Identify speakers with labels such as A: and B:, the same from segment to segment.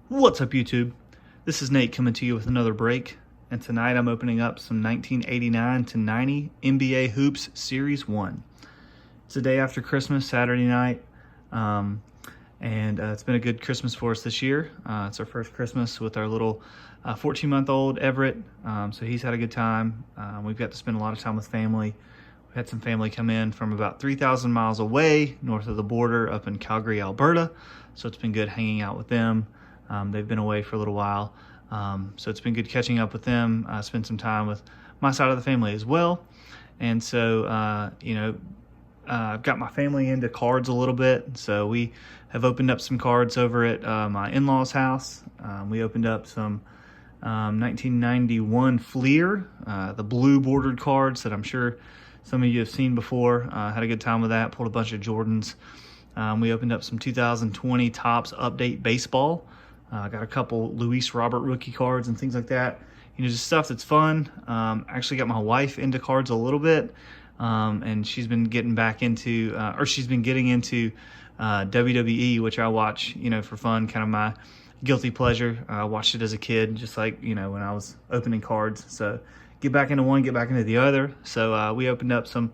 A: What's up, YouTube? This is Nate coming to you with another break, and tonight I'm opening up some 1989 to 90 NBA Hoops Series 1. It's the day after Christmas, Saturday night, and it's been a good Christmas for us this year. It's our first Christmas with our little 14-month-old Everett, so he's had a good time. We've got to spend a lot of time with family. We had some family come in from about 3,000 miles away, north of the border, up in Calgary, Alberta, so it's been good hanging out with them. They've been away for a little while, so it's been good catching up with them. Spend some time with my side of the family as well. And so, I've got my family into cards a little bit. So we have opened up some cards over at my in-laws' house. We opened up some 1991 Fleer, the blue bordered cards that I'm sure some of you have seen before. Had a good time with that, pulled a bunch of Jordans. We opened up some 2020 Topps Update Baseball. Got a couple Luis Robert rookie cards and things like that. Just stuff that's fun. Actually got my wife into cards a little bit, and she's been getting back into, WWE, which I watch, for fun, kind of my guilty pleasure. I watched it as a kid, just like, when I was opening cards. So get back into one, get back into the other. So we opened up some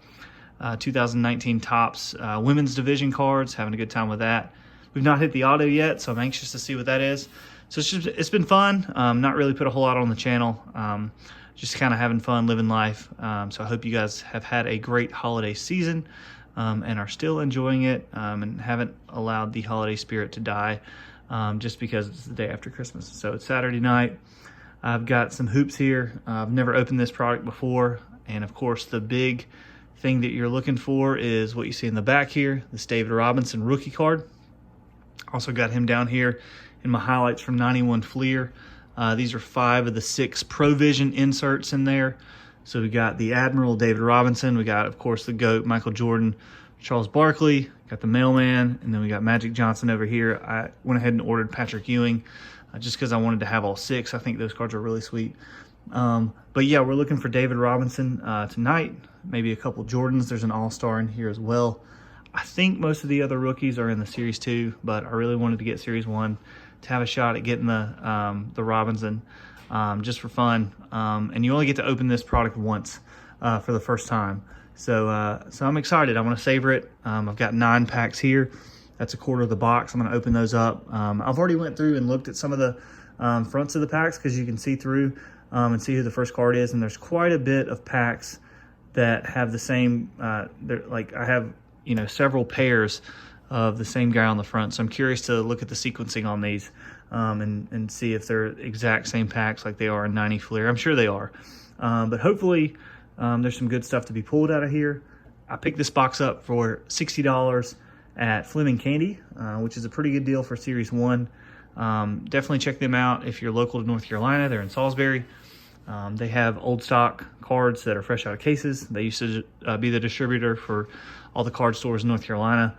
A: 2019 Topps women's division cards, having a good time with that. We've not hit the auto yet, so I'm anxious to see what that is. So it's been fun. Not really put a whole lot on the channel. Just kind of having fun, living life. So I hope you guys have had a great holiday season and are still enjoying it and haven't allowed the holiday spirit to die just because it's the day after Christmas. So it's Saturday night. I've got some hoops here. I've never opened this product before. And of course, the big thing that you're looking for is what you see in the back here, this David Robinson rookie card. Also got him down here in my highlights from 91 Fleer. These are 5 of the 6 Provision inserts in there. So we got the Admiral David Robinson. We got, of course, the GOAT Michael Jordan, Charles Barkley. Got the Mailman, and then we got Magic Johnson over here. I went ahead and ordered Patrick Ewing just because I wanted to have all 6. I think those cards are really sweet. But yeah, we're looking for David Robinson tonight. Maybe a couple Jordans. There's an All-Star in here as well. I think most of the other rookies are in the Series 2, but I really wanted to get Series 1 to have a shot at getting the Robinson just for fun. And you only get to open this product once for the first time. So I'm excited. I want to savor it. I've got 9 packs here. That's a quarter of the box. I'm going to open those up. I've already went through and looked at some of the fronts of the packs because you can see through and see who the first card is. And there's quite a bit of packs that have the same, like I have, several pairs of the same guy on the front. So I'm curious to look at the sequencing on these and see if they're exact same packs like they are in 90 Fleer. I'm sure they are. But hopefully there's some good stuff to be pulled out of here. I picked this box up for $60 at Fleming Candy, which is a pretty good deal for Series 1. Definitely check them out if you're local to North Carolina. They're in Salisbury. They have old stock cards that are fresh out of cases. They used to be the distributor for all the card stores in North Carolina.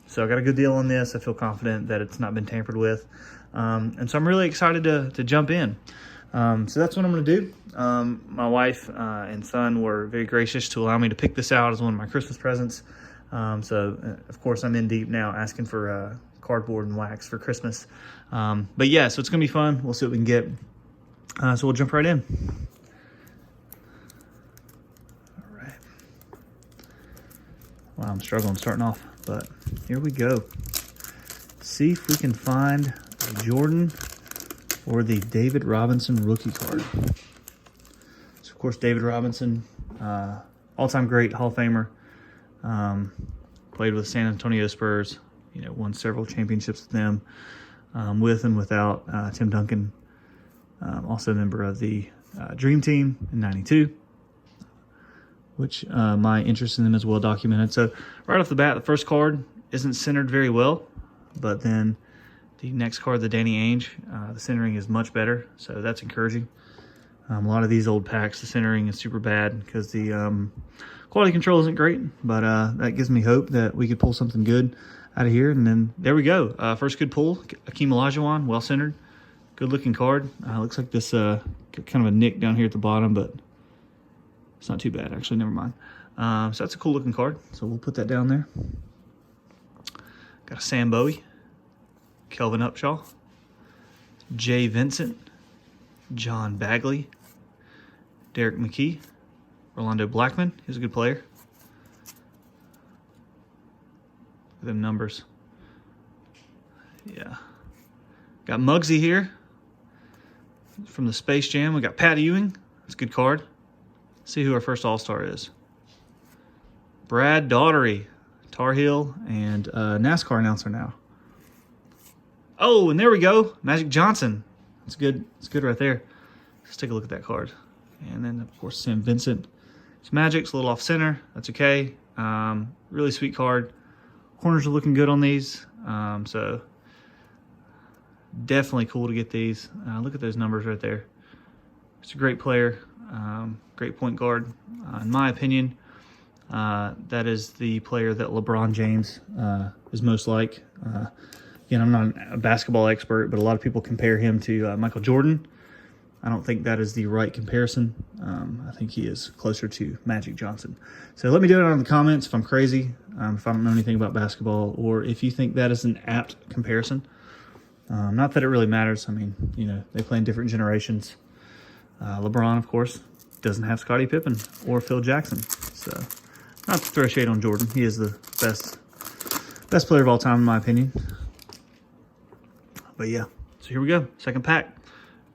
A: So I got a good deal on this. I feel confident that it's not been tampered with. And so I'm really excited to jump in. So that's what I'm going to do. My wife and son were very gracious to allow me to pick this out as one of my Christmas presents. Of course, I'm in deep now asking for cardboard and wax for Christmas. But yeah, so it's going to be fun. We'll see what we can get. So we'll jump right in. All right. Wow, I'm struggling starting off, but here we go. See if we can find a Jordan or the David Robinson rookie card. So, of course, David Robinson, all-time great Hall of Famer. Played with San Antonio Spurs. Won several championships with them, with and without Tim Duncan. Also a member of the Dream Team in 92, which my interest in them is well documented. So right off the bat, the first card isn't centered very well, but then the next card, the Danny Ainge, the centering is much better, so that's encouraging. A lot of these old packs, the centering is super bad because the quality control isn't great, but that gives me hope that we could pull something good out of here. And then there we go. First good pull, Akeem Olajuwon, well centered. Good looking card. Looks like this kind of a nick down here at the bottom, but it's not too bad. Actually, never mind. So that's a cool looking card. So we'll put that down there. Got a Sam Bowie, Kelvin Upshaw, Jay Vincent, John Bagley, Derek McKee, Orlando Blackman. He's a good player. Look at them numbers. Yeah. Got Muggsy here from the Space Jam. We got Pat Ewing. That's a good card. Let's see who our first All-Star is. Brad Daugherty, Tar Heel and NASCAR announcer now. Oh, and there we go. Magic Johnson. That's good. It's good right there. Let's take a look at that card. And then, of course, Sam Vincent. It's Magic's a little off center. That's okay. Really sweet card. Corners are looking good on these. So definitely cool to get these. Look at those numbers right there. It's a great player. Great point guard. In my opinion, that is the player that LeBron James is most like. Again, I'm not a basketball expert, but a lot of people compare him to Michael Jordan. I don't think that is the right comparison. I think he is closer to Magic Johnson. So let me know in the comments if I'm crazy, if I don't know anything about basketball, or if you think that is an apt comparison. Not that it really matters. I mean, you know, they play in different generations. LeBron, of course, doesn't have Scottie Pippen or Phil Jackson. So not to throw shade on Jordan. He is the best player of all time, in my opinion. But yeah, so here we go. Second pack.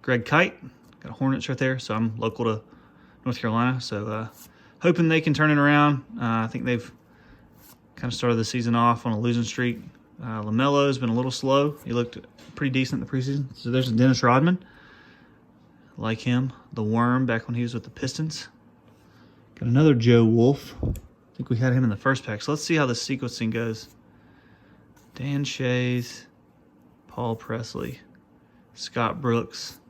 A: Greg Kite. Got a Hornets right there. So I'm local to North Carolina. So hoping they can turn it around. I think they've kind of started the season off on a losing streak. LaMelo's been a little slow. He looked pretty decent in the preseason. So there's Dennis Rodman. Like him. The Worm back when he was with the Pistons. Got another Joe Wolf. I think we had him in the first pack. So let's see how this sequencing goes. Dan Shays. Paul Presley, Scott Brooks,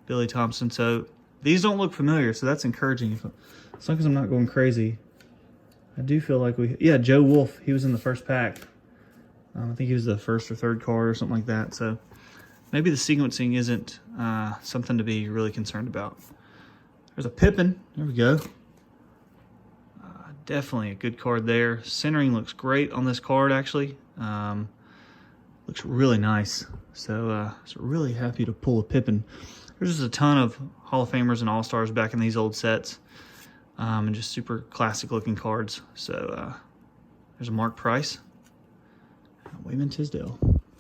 A: Billy Thompson. So these don't look familiar, so that's encouraging. As long as I'm not going crazy, I do feel like yeah, Joe Wolf, he was in the first pack. I think he was the first or third card or something like that. So maybe the sequencing isn't something to be really concerned about. There's a Pippen. There we go. Definitely a good card there. Centering looks great on this card, actually. Looks really nice. So really happy to pull a Pippen. There's just a ton of Hall of Famers and All-Stars back in these old sets. And just super classic looking cards. So there's a Mark Price. Wayman Tisdale.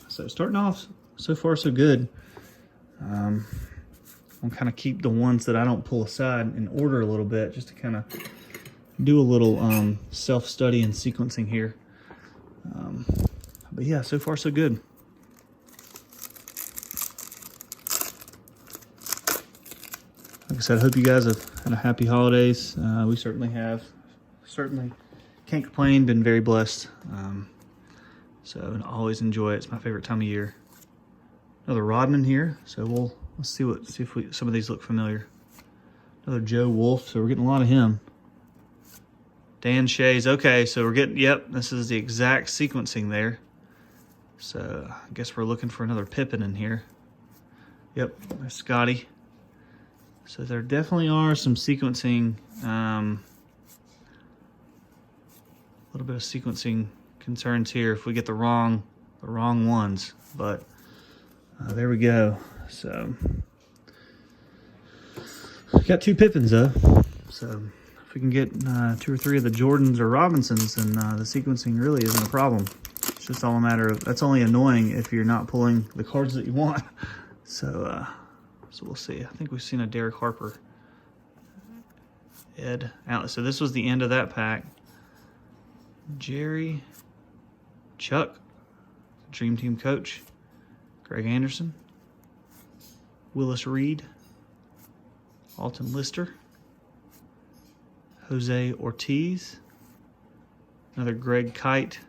A: So starting off so far so good. I'll kind of keep the ones that I don't pull aside in order a little bit just to kind of do a little self-study and sequencing here. But yeah, so far so good. Like I said, I hope you guys have had a happy holidays. We certainly have. Certainly can't complain, been very blessed. So I always enjoy it. It's my favorite time of year. Another Rodman here. So let's see if some of these look familiar. Another Joe Wolf. So we're getting a lot of him. Dan Shays. Okay, so we're getting, yep, this is the exact sequencing there. So I guess we're looking for another Pippen in here. Yep, there's Scotty. So there definitely are some sequencing, a little bit of sequencing concerns here if we get the wrong ones. But there we go. So we got two Pippins though. So if we can get 2 or 3 of the Jordans or Robinsons, then the sequencing really isn't a problem. It's just all a matter of, that's only annoying if you're not pulling the cards that you want. So we'll see. I think we've seen a Derek Harper. Ed Atlas. So this was the end of that pack. Jerry, Chuck, Dream Team coach, Greg Anderson, Willis Reed, Alton Lister, Jose Ortiz, another Greg Kite,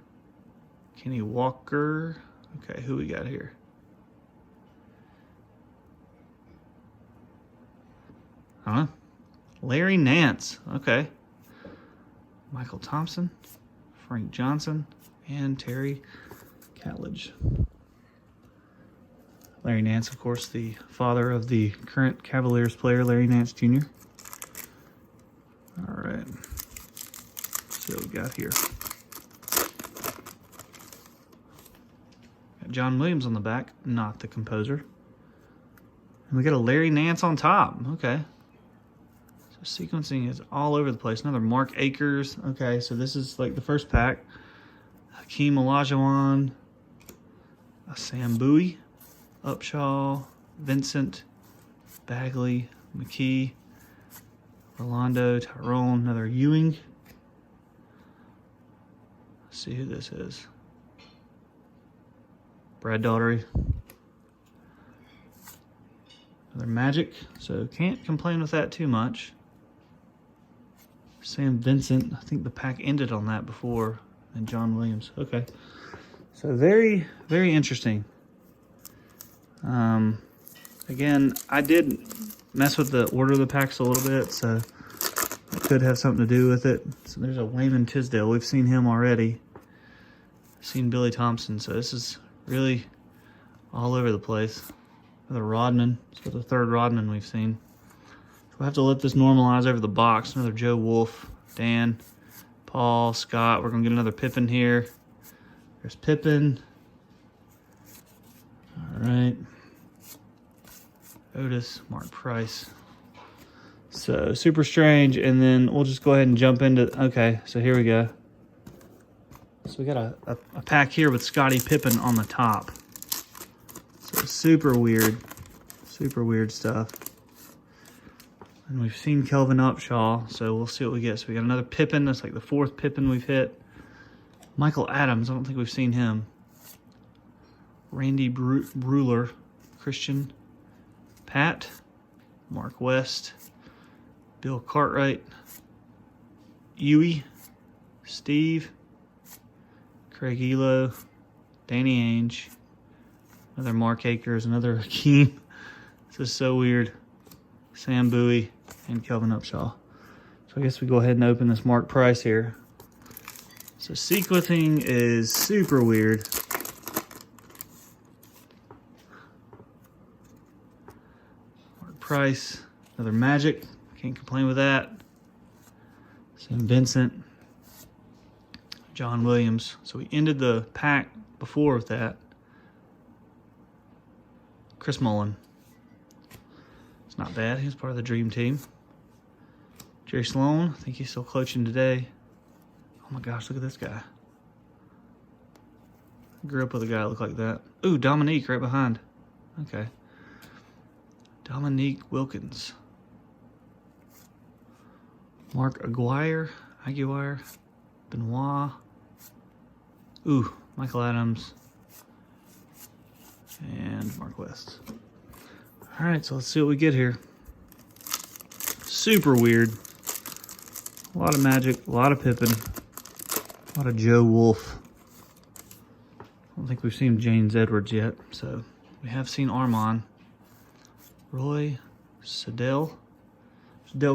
A: Kenny Walker. Okay, who we got here? Huh? Larry Nance. Okay. Michael Thompson, Frank Johnson, and Terry Catledge. Larry Nance, of course, the father of the current Cavaliers player, Larry Nance Jr. All right. Let's see what we got here. Got John Williams on the back, not the composer. And we got a Larry Nance on top. Okay. So sequencing is all over the place. Another Mark Akers. Okay, so this is like the first pack. Hakeem Olajuwon. Sam Bowie. Upshaw. Vincent. Bagley. McKee. Orlando. Tyrone. Another Ewing. Let's see who this is. Brad Daugherty. Another Magic, so can't complain with that too much. Sam Vincent, I think the pack ended on that before, and John Williams. Okay, so very, very interesting. Again, I did mess with the order of the packs a little bit, so it could have something to do with it. So there's a Wayman Tisdale. We've seen him already. Seen Billy Thompson, so this is really all over the place. Another Rodman. So the third Rodman we've seen. So we'll have to let this normalize over the box. Another Joe Wolf, Dan, Paul, Scott. We're going to get another Pippen here. There's Pippen. All right. Otis, Mark Price. So super strange. And then we'll just go ahead and jump into... Okay, so here we go. So we got a pack here with Scottie Pippen on the top. So super weird stuff. And we've seen Kelvin Upshaw, so we'll see what we get. So we got another Pippen. That's like the fourth Pippen we've hit. Michael Adams, I don't think we've seen him. Randy Bruler, Christian, Pat, Mark West, Bill Cartwright, Huey, Steve, Craig Elo, Danny Ainge, another Mark Akers, another Hakeem. This is so weird. Sam Bowie and Kelvin Upshaw. So I guess we go ahead and open this Mark Price here. So sequencing is super weird. Mark Price, another Magic. Can't complain with that. Sam Vincent. John Williams. So we ended the pack before with that. Chris Mullin. It's not bad. He was part of the dream team. Jerry Sloan. I think he's still coaching today. Oh my gosh, look at this guy. I grew up with a guy that looked like that. Ooh, Dominique right behind. Okay. Dominique Wilkins. Mark Aguirre. Benoit. Ooh, Michael Adams. And Mark West. All right, so let's see what we get here. Super weird. A lot of Magic, a lot of Pippen, a lot of Joe Wolf. I don't think we've seen James Edwards yet, so we have seen Armand. Roy Sedell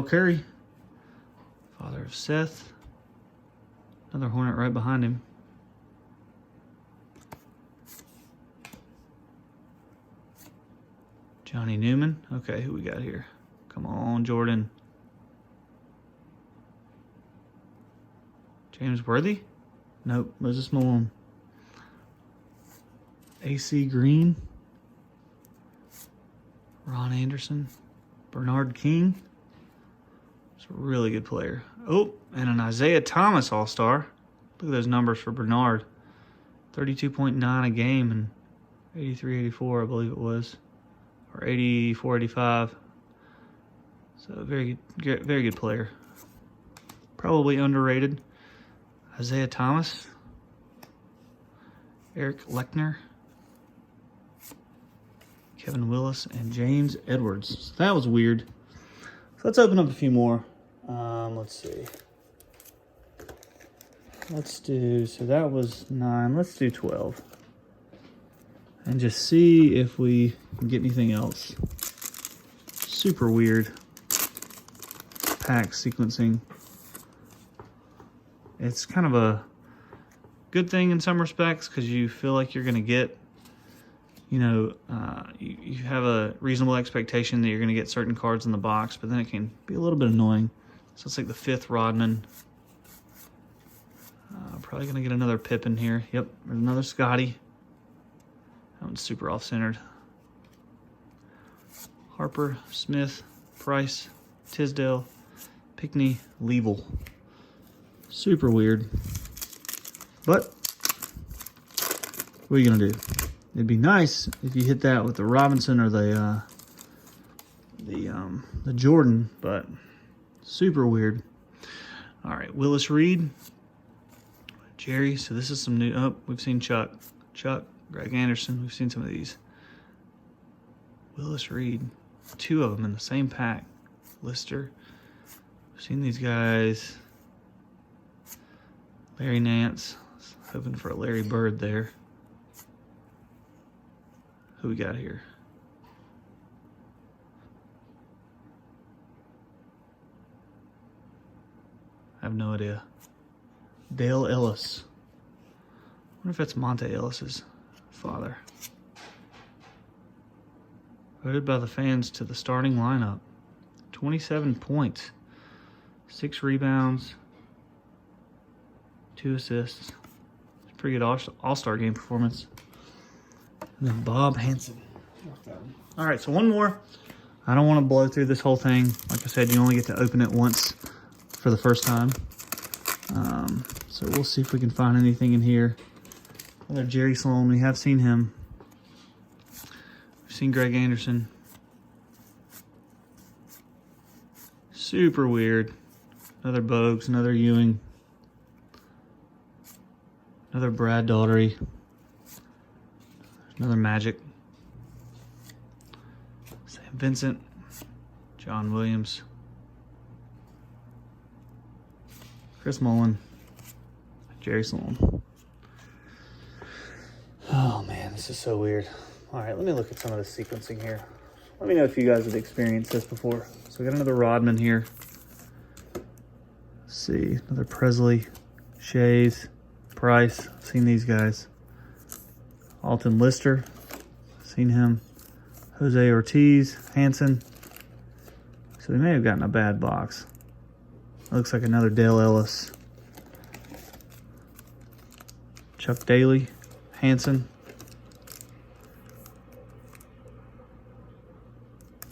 A: Curry, father of Seth. Another Hornet right behind him. Johnny Newman. Okay, who we got here? Come on, Jordan. James Worthy? Nope, Moses Malone. AC Green. Ron Anderson. Bernard King. He's a really good player. Oh, and an Isaiah Thomas All-Star. Look at those numbers for Bernard. 32.9 a game and 83-84, I believe it was. Or 84-85. So very good player. Probably underrated. Isaiah Thomas. Eric Lechner. Kevin Willis and James Edwards. So that was weird. So let's open up a few more. Let's see. Let's do, so that was 9. Let's do 12. And just see if we can get anything else. Super weird. Pack sequencing. It's kind of a good thing in some respects because you feel like you're going to get, you know, you have a reasonable expectation that you're going to get certain cards in the box, but then it can be a little bit annoying. So it's like the 5th Rodman. Probably going to get another Pippen here. Yep, there's another Scotty. That one's super off-centered. Harper, Smith, Price, Tisdale, Pickney, Liebel. Super weird. But what are you gonna do? It'd be nice if you hit that with the Robinson or the Jordan, but super weird. All right, Willis Reed, Jerry. So this is some new. Oh, we've seen Chuck, Greg Anderson. We've seen some of these. Willis Reed, 2 of them in the same pack. Lister. We've seen these guys. Larry Nance. Hoping for a Larry Bird there. Who we got here? I have no idea. Dale Ellis. I wonder if that's Monte Ellis's father. Voted by the fans to the starting lineup. 27 points. 6 rebounds. 2 assists. It's a pretty good all-star game performance. And then Bob Hansen. All right, so one more. I don't want to blow through this whole thing. Like I said, you only get to open it once for the first time. So we'll see if we can find anything in here. Another Jerry Sloan. We have seen him. We've seen Greg Anderson. Super weird. Another Bogues, another Ewing. Another Brad Daugherty. Another Magic. Sam Vincent. John Williams. Chris Mullin. Jerry Sloan. Oh man, this is so weird. All right, let me look at some of the sequencing here. Let me know if you guys have experienced this before. So we got another Rodman here. Let's see, another Presley, Shays, Price. Seen these guys. Alton Lister. Seen him. Jose Ortiz, Hansen. So they may have gotten a bad box. Looks like another Dale Ellis. Chuck Daly, Hansen.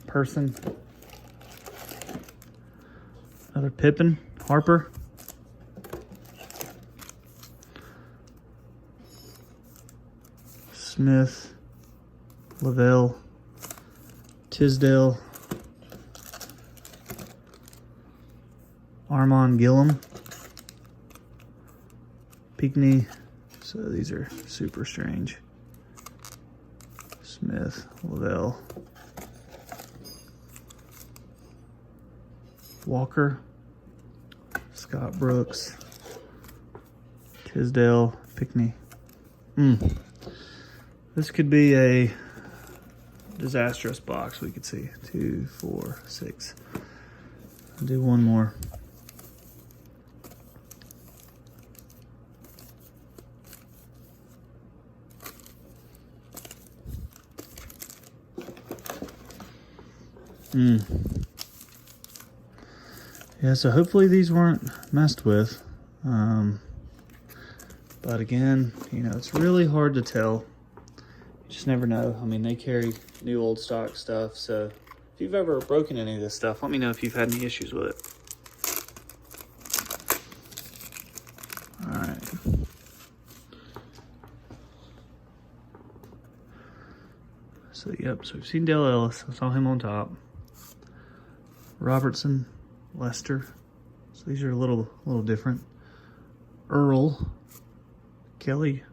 A: Person. Another Pippen, Harper. Smith, Lavelle, Tisdale, Armand Gillum, Pickney. So these are super strange. Smith, Lavelle, Walker, Scott Brooks, Tisdale, Pickney. This could be a disastrous box. We could see 2, 4, 6. I'll do one more. Yeah, so hopefully these weren't messed with. But again, you know, it's really hard to tell. You just never know. I mean, they carry new old stock stuff. So if you've ever broken any of this stuff, let me know if you've had any issues with it. All right. So, yep, so we've seen Dale Ellis. I saw him on top. Robertson, Lester. So these are a little different. Earl, Kelly,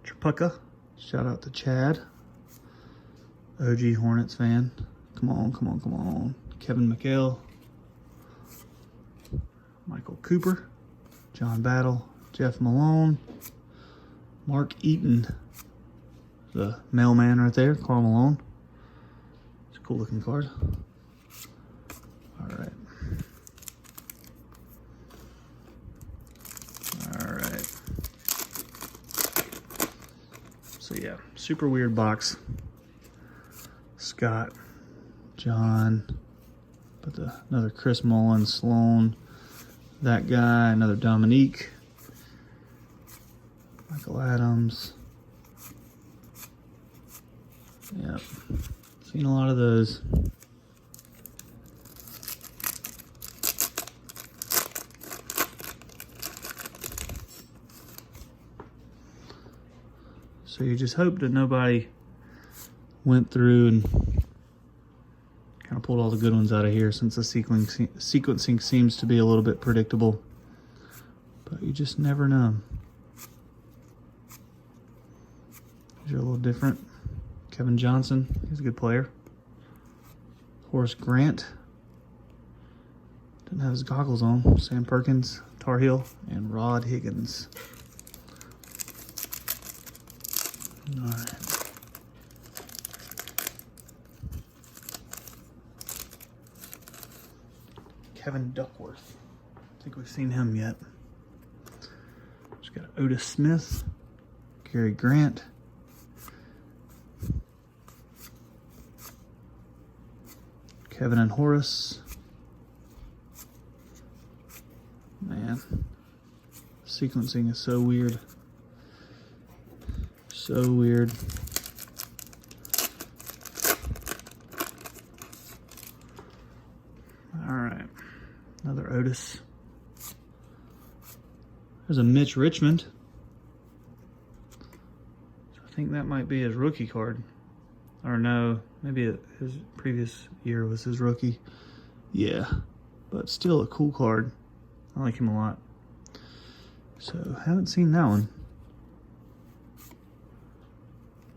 A: Trapucka. Shout out to Chad. OG Hornets fan. Come on, come on, come on. Kevin McHale. Michael Cooper. John Battle. Jeff Malone. Mark Eaton. The mailman right there, Karl Malone. It's a cool looking card. All right. All right. So yeah, super weird box. Scott, John, but another Chris Mullin, Sloan, that guy, another Dominique, Michael Adams. Yep, seen a lot of those. So you just hope that nobody went through and kind of pulled all the good ones out of here, since the sequencing seems to be a little bit predictable. But you just never know. These are a little different. Kevin Johnson, he's a good player. Horace Grant, didn't have his goggles on. Sam Perkins, Tar Heel, and Rod Higgins. All right. Kevin Duckworth. I think we've seen him yet. Just got Otis Smith, Gary Grant, Kevin and Horace. Man, sequencing is so weird. So weird. All right, another Otis. There's a Mitch Richmond. I think that might be his rookie card. Or no, maybe his previous year was his rookie. Yeah, but still a cool card. I like him a lot. So, haven't seen that one.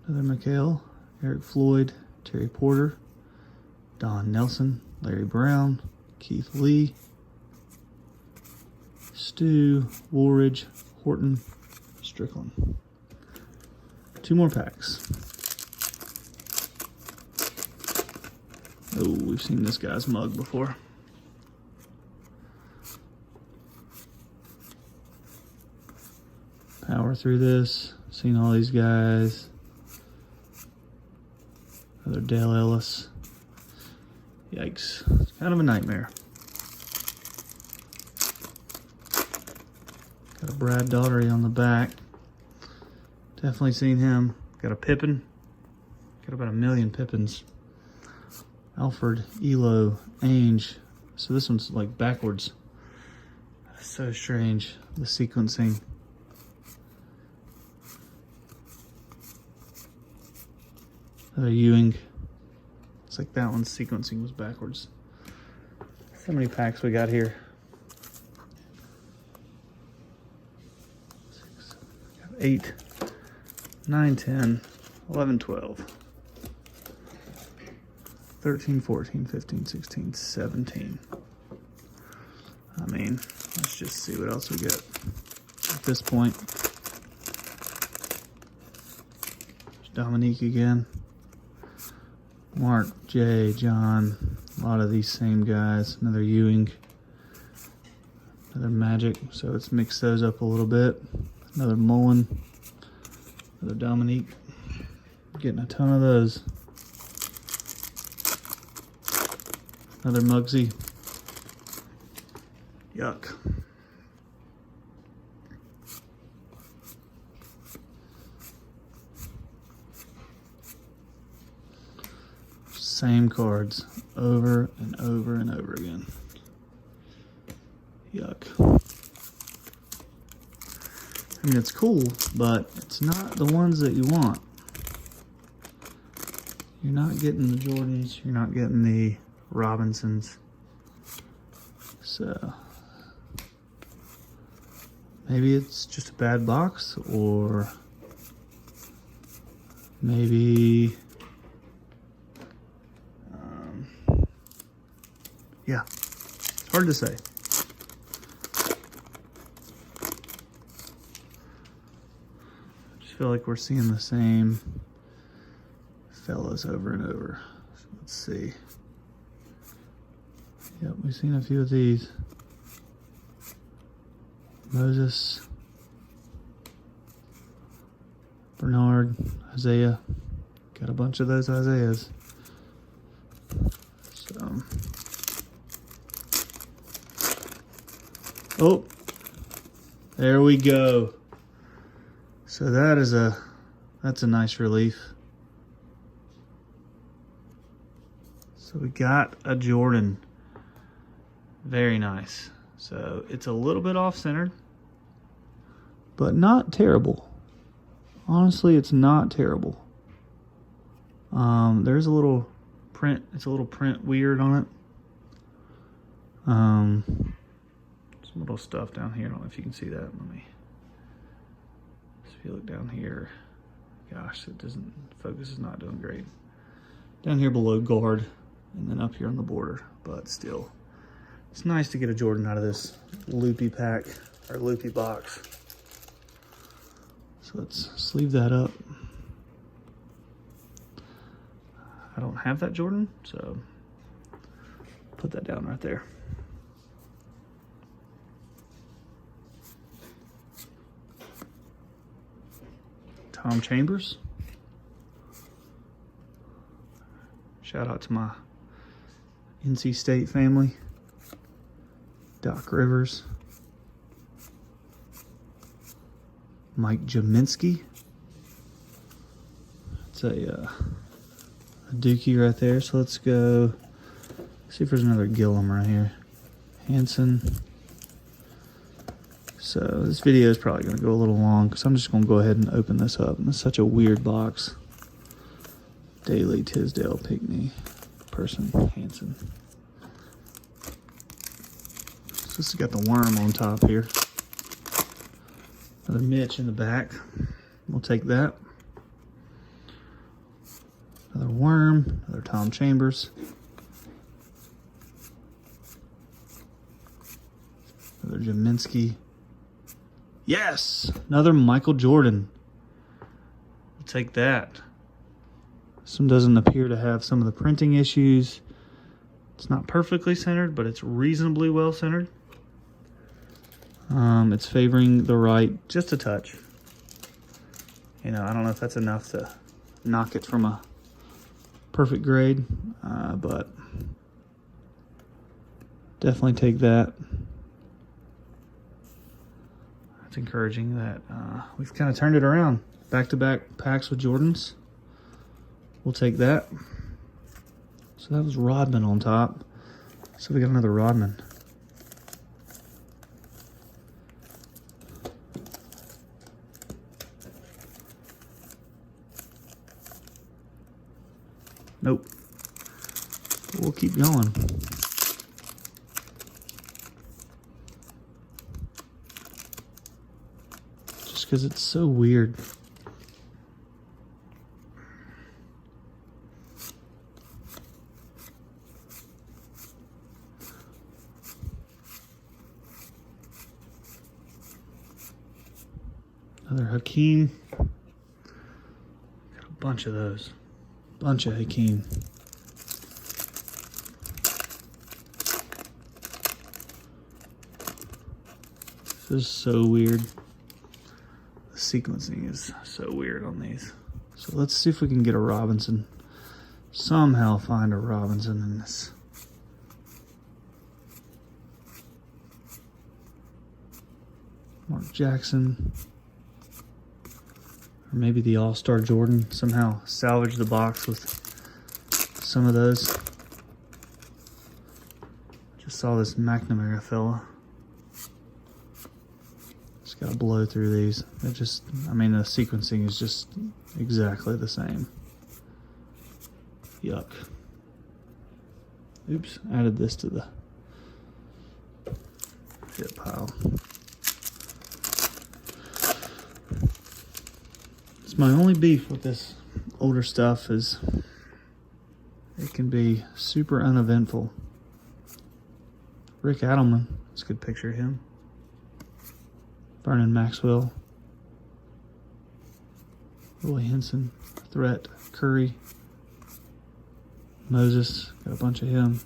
A: Another McHale, Eric Floyd, Terry Porter, Don Nelson, Larry Brown, Keith Lee, Stu, Woolridge, Horton, Strickland. 2 more packs. Oh, we've seen this guy's mug before. Power through this. Seen all these guys. Another Dale Ellis. Yikes. It's kind of a nightmare. Got a Brad Daugherty on the back. Definitely seen him. Got a Pippin. Got about 1 million Pippins. Alfred, Elo, Ainge. So this one's like backwards. So strange, the sequencing. Another Ewing. It's like that one's sequencing was backwards. So many packs we got here. 6, 8, 9, 10, 11, 12. 13, 14, 15, 16, 17. I mean, let's just see what else we get at this point. There's Dominique again. Mark, Jay, John, a lot of these same guys. Another Ewing. Another Magic, so let's mix those up a little bit. Another Mullen. Another Dominique. Getting a ton of those. Another Muggsy. Yuck. Same cards over and over and over again. Yuck. I mean, it's cool, but it's not the ones that you want. You're not getting the Jordans, you're not getting the Robinsons. So maybe it's just a bad box, or maybe yeah, it's hard to say. I just feel like we're seeing the same fellas over and over. So let's see. Yep, we've seen a few of these. Moses, Bernard, Isaiah. Got a bunch of those Isaiahs. So, oh, there we go. So that's a nice relief. So we got a Jordan. Very nice. So it's a little bit off-centered, but not terrible. Honestly, it's not terrible. There's a little print. It's a little print weird on it. Some little stuff down here. I don't know if you can see that. Let me. If you look down here, gosh, it doesn't. Focus is not doing great. Down here below guard, and then up here on the border. But still, it's nice to get a Jordan out of this loopy pack or loopy box. So let's sleeve that up. I don't have that Jordan, so put that down right there. Tom Chambers. Shout out to my NC State family. Doc Rivers. Mike Jaminski. It's a Dookie right there. So let's go see if there's another Gillum right here. Hanson. So this video is probably going to go a little long because I'm just going to go ahead and open this up. And it's such a weird box. Daily Tisdale Pickney person Hanson. So this has got the worm on top here. Another Mitch in the back. We'll take that. Another worm. Another Tom Chambers. Another Jaminski. Yes! Another Michael Jordan. We'll take that. This one doesn't appear to have some of the printing issues. It's not perfectly centered, but it's reasonably well centered. It's favoring the right just a touch. You know, I don't know if that's enough to knock it from a perfect grade, but definitely take that. It's encouraging that we've kind of turned it around. Back-to-back packs with Jordans. We'll take that. So that was Rodman on top. So we got another Rodman. Nope. We'll keep going. Just because it's so weird. Another Hakeem. Got a bunch of those. Bunch of Hakeem. This is so weird. The sequencing is so weird on these. So let's see if we can get a Robinson. Somehow find a Robinson in this. Mark Jackson. Or maybe the All-Star Jordan. Somehow salvage the box with some of those. Just saw this McNamara fella. Just gotta blow through these. It just, I mean, the sequencing is just exactly the same. Yuck. Oops, added this to the shit pile. My only beef with this older stuff is it can be super uneventful. Rick Adelman, that's a good picture of him. Vernon Maxwell. Roy Henson, Threat, Curry. Moses, got a bunch of him.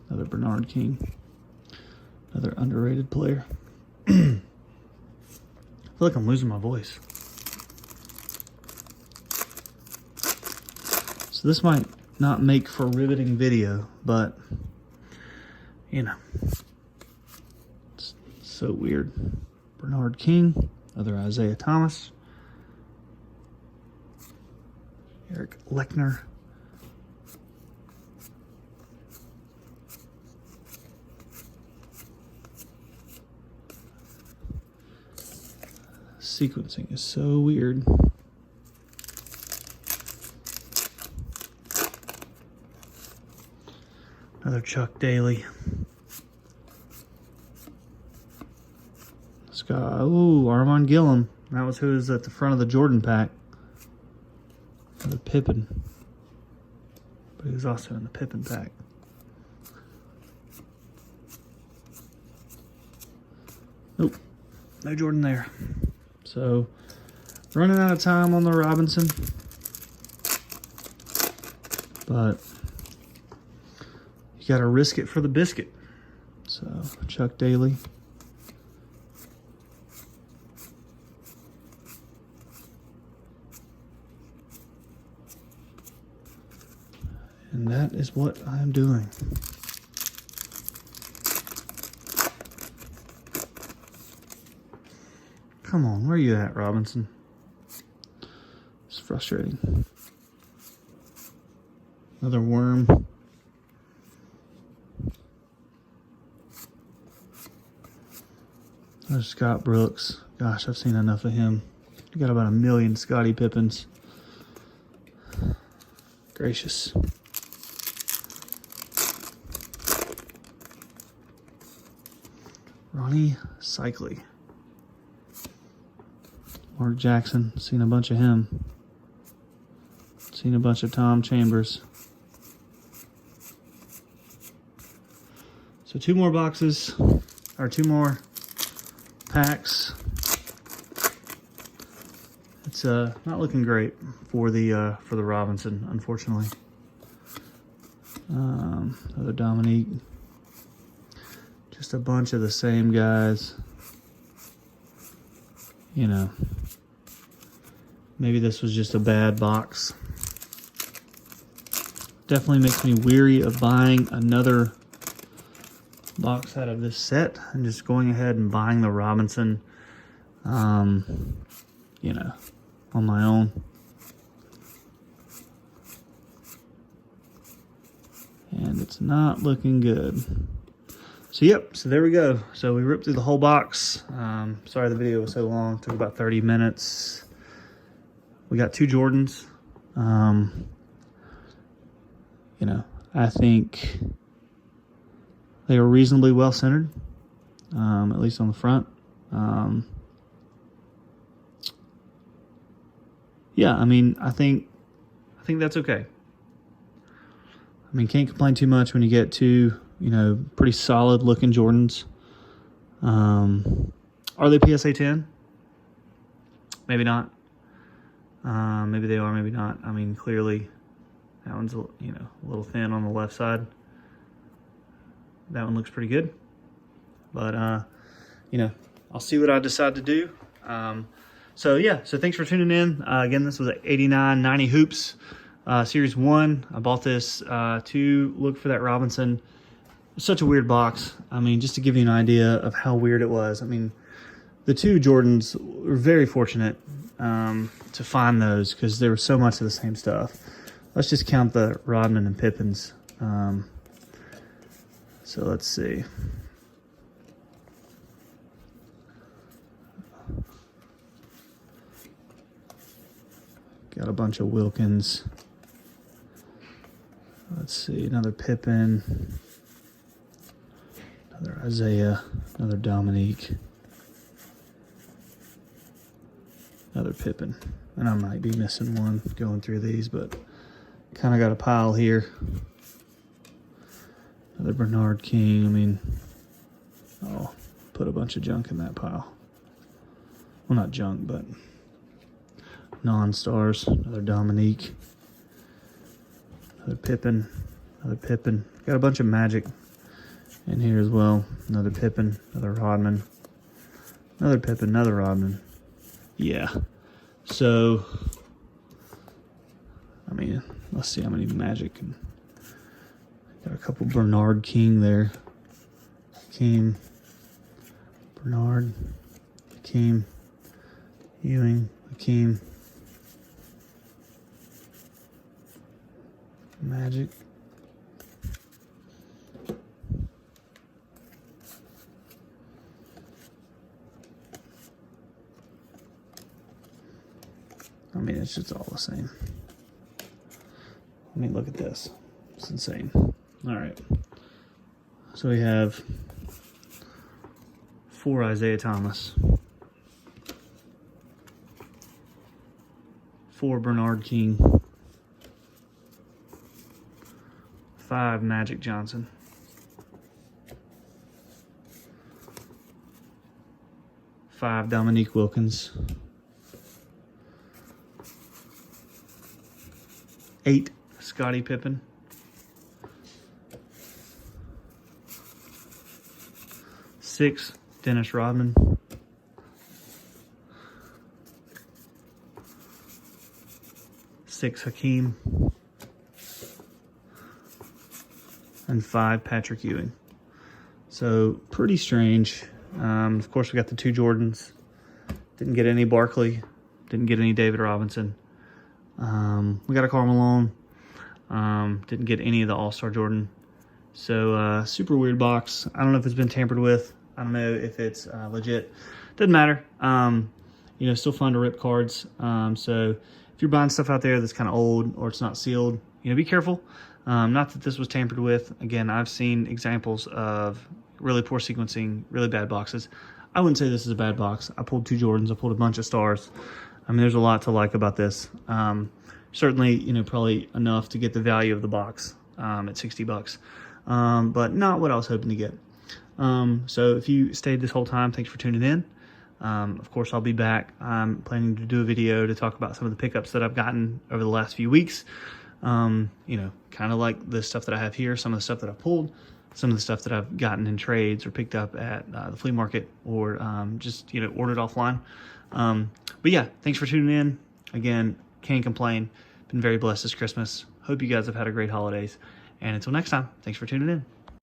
A: Another Bernard King. Another underrated player. I feel like I'm losing my voice. So this might not make for a riveting video, but, you know, it's so weird. Bernard King, other Isaiah Thomas, Eric Lechner, sequencing is so weird. Another Chuck Daly. Scott, ooh, Armand Gillum. That was who was at the front of the Jordan pack. Another Pippen. But he was also in the Pippen pack. Nope, no Jordan there. So, running out of time on the Robinson. But you got to risk it for the biscuit. So, Chuck Daly. And that is what I'm doing. Come on, where are you at, Robinson? It's frustrating. Another worm. There's Scott Brooks. Gosh, I've seen enough of him. We got about 1 million Scottie Pippens. Gracious. Ronnie Cycli. Mark Jackson. Seen a bunch of him. Seen a bunch of Tom Chambers. So 2 more boxes, or 2 more packs. It's not looking great for the Robinson, unfortunately. Another Dominique. Just a bunch of the same guys. You know, maybe this was just a bad box. Definitely makes me weary of buying another box out of this set and just going ahead and buying the Robinson, you know, on my own. And it's not looking good. So yep, so there we go. So we ripped through the whole box. Sorry the video was so long, it took about 30 minutes. We got 2 Jordans. You know, I think they were reasonably well centered, at least on the front. Yeah, I mean, I think that's okay. I mean, can't complain too much when you get 2, you know, pretty solid looking Jordans. Are they PSA 10? Maybe not. Maybe they are, maybe not. I mean, clearly that one's, you know, a little thin on the left side. That one looks pretty good. But, you know, I'll see what I decide to do. So, yeah, so thanks for tuning in. Again, this was at 89.90 Hoops, Series 1. I bought this to look for that Robinson. Such a weird box. I mean, just to give you an idea of how weird it was. I mean, the 2 Jordans were very fortunate to find those because there was so much of the same stuff. Let's just count the Rodman and Pippens. So let's see. Got a bunch of Wilkins. Let's see, another Pippen. Another Isaiah. Another Dominique. Another Pippen. And I might be missing one going through these, but kind of got a pile here. Another Bernard King. I mean, I'll put a bunch of junk in that pile. Well, not junk, but non-stars. Another Dominique. Another Pippen. Another Pippen. Got a bunch of Magic in here as well. Another Pippen. Another Rodman. Another Pippen. Another Rodman. Yeah. So, I mean, let's see how many Magic. And got a couple Bernard King there. King. Bernard. King. Ewing. Hakeem. Magic. I mean, it's just all the same. I mean, look at this. It's insane. All right. So we have 4 Isaiah Thomas, 4 Bernard King, 5 Magic Johnson, 5 Dominique Wilkins, 8 Scottie Pippen, 6 Dennis Rodman, 6 Hakeem, and 5 Patrick Ewing. So pretty strange. Of course, we got the 2 Jordans. Didn't get any Barkley. Didn't get any David Robinson. We got a Karl Malone. Didn't get any of the All-Star Jordan. So super weird box. I don't know if it's been tampered with. I don't know if it's legit. Doesn't matter. You know, still fun to rip cards. So if you're buying stuff out there that's kind of old or it's not sealed, you know, be careful. Not that this was tampered with. Again, I've seen examples of really poor sequencing, really bad boxes. I wouldn't say this is a bad box. I pulled 2 Jordans. I pulled a bunch of stars. I mean, there's a lot to like about this. Certainly, you know, probably enough to get the value of the box at $60. But not what I was hoping to get. So if you stayed this whole time, thanks for tuning in. Of course, I'll be back. I'm planning to do a video to talk about some of the pickups that I've gotten over the last few weeks. You know, kind of like the stuff that I have here, some of the stuff that I pulled, some of the stuff that I've gotten in trades or picked up at the flea market or just, you know, ordered offline. But yeah, thanks for tuning in. Again, can't complain. Been very blessed this Christmas. Hope you guys have had a great holidays. And until next time, thanks for tuning in.